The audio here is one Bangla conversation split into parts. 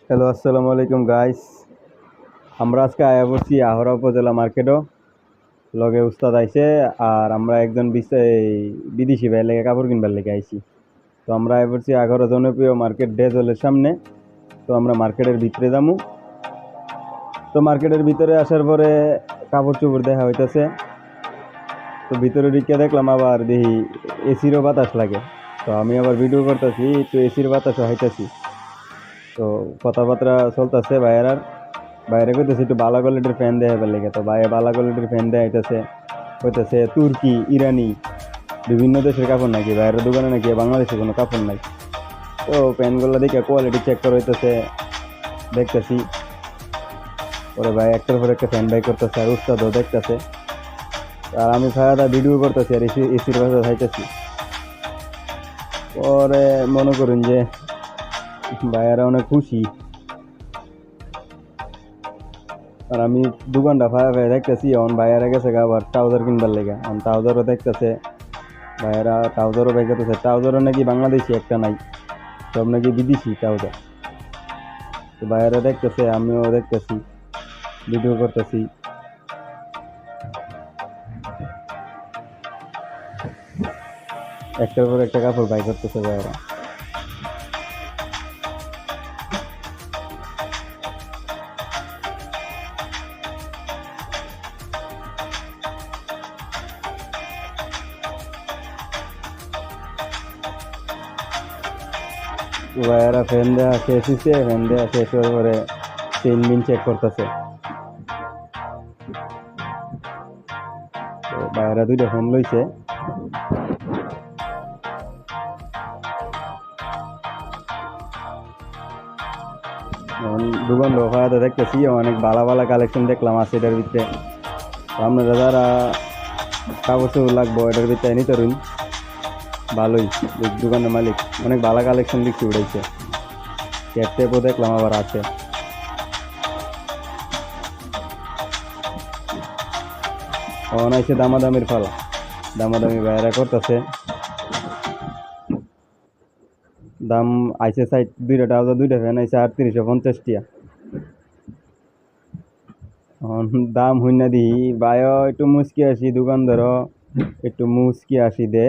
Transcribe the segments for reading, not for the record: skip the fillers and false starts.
হ্যালো, আসসালামু আলাইকুম গাইস। আমরা আজকে আয়া পড়ছি আহরা উপজেলা মার্কেটও। লগে উস্তাদ আইছে আর আমরা একজন বিদেশি ভাই লেগে কাপড় কিনবার লেগে আইছি। তো আমরা আয়া পড়ছি আগারো জনপ্রিয় মার্কেট ডেজলের সামনে। তো আমরা মার্কেটের ভিতরে যামু। তো মার্কেটের ভিতরে আসার পরে কাপড় চোপড় দেখা হইতেছে। তো ভিতরে ঢুকে দেখলাম আবার দেখি এসিরও বাতাস লাগে। তো আমি আবার ভিডিও করতেছি, একটু এসির বাতাসও হাইতেছি। তো কথাবার্তা চলতেছে ভাইয়েরার। বাইরে কইতেছে একটু বালা কোয়ালিটির ফ্যান দেয় এবার লেগে। তো বাইরে বালা কোয়ালিটির ফ্যান দেয় হইতেছে, হইতেছে তুর্কি, ইরানি, বিভিন্ন দেশের কাপড় নাকি বাইরের দোকানে নাকি বাংলাদেশে কোনো কাপড় নাই। তো প্যান্টগুলো দেখে কোয়ালিটি চেক করা হইতেছে, দেখতেছি। পরে ভাই একটার পর একটা ফ্যান বাই করতেছে আর উস্তাদও দেখতেছে। আর আমি ফায়াদা ভিডিও করতেছি আর এসির ভাষা খাইতেছি। পরে মনে করুন যে ভাইয়ারা অনেক খুশি। আর আমি দোকানটা ফায়া ফায়া দেখতেছি, এখন ভাইয়ারা গেছে আবার ট্রাউজার কিনবার লেগে। এখন ট্রাউজারও দেখতেছে ভাইয়ারা, ট্রাউজারও বাই করতেছে। ট্রাউজারও নাকি বাংলাদেশি একটা নাই, সব নাকি বিদেশি ট্রাউজার। তো ভাইয়ারা দেখতেছে, আমিও দেখতেছি, ভিডিও করতেছি। একটার পর একটা কাপড় বাই করতেছে ভাইয়ারা। ভাইয়ারা ফ্যান দেওয়া শেষ হয়েছে, ফ্যান দেওয়া শেষ হওয়ার পরে চেইন মিন চেক করতেছে। তো ভাইয়ারা দুইটা ফ্যান লইছে। দোকান ফায়াতে দেখতেছি অনেক ভালো ভালো কালেকশন দেখলাম আছে এটার ভিতরে। তো আপনারা যারা কাপড় চোপড় লাগবো এটার ভিতরে নিতে পারুন, ভালোই। দোকানের মালিক অনেক ভালো কালেকশন দেখছি উঠাইছে। ক্যাপ টেপও দেখলাম আবার আছে। অনাইছে দামাদামির ফালা, দামাদামি বাইরে করতেছে। দাম আইসে সাইড দুইটা ট্রাউজার দুইটা ফ্যান আইসে 3850 টিয়া। দাম হইনা দি বায় একটু মুচকি আসি, দোকানদার একটু মুচকি আসি দে।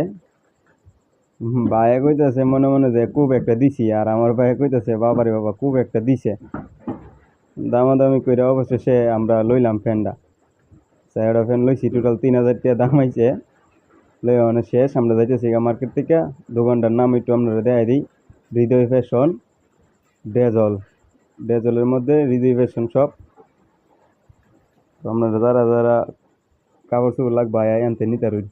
ভাইয়া কইতাছে মনে মনে যে খুব একটা দিছি, আর আমার ভাইয়া কইতাছে বাবারে বাবা খুব একটা দিছে। দামাদামি করে অবশেষে আমরা লইলাম ফ্যানটা। চারটা ফ্যান লইছি, টোটাল 3000 টাকা দাম আইছে। লই অনেক শেষ, আমরা যাইতেছি মার্কেট থেকে। দোকানটার নাম একটু আপনারা দেখাই দিই, হৃদয় ফ্যাশন ডেজল। ডেজলের মধ্যে হৃদয় ফ্যাশন শপ। তো আপনারা যারা যারা কাপড় চোপড় লাগবে আনতে নিতে পারুন।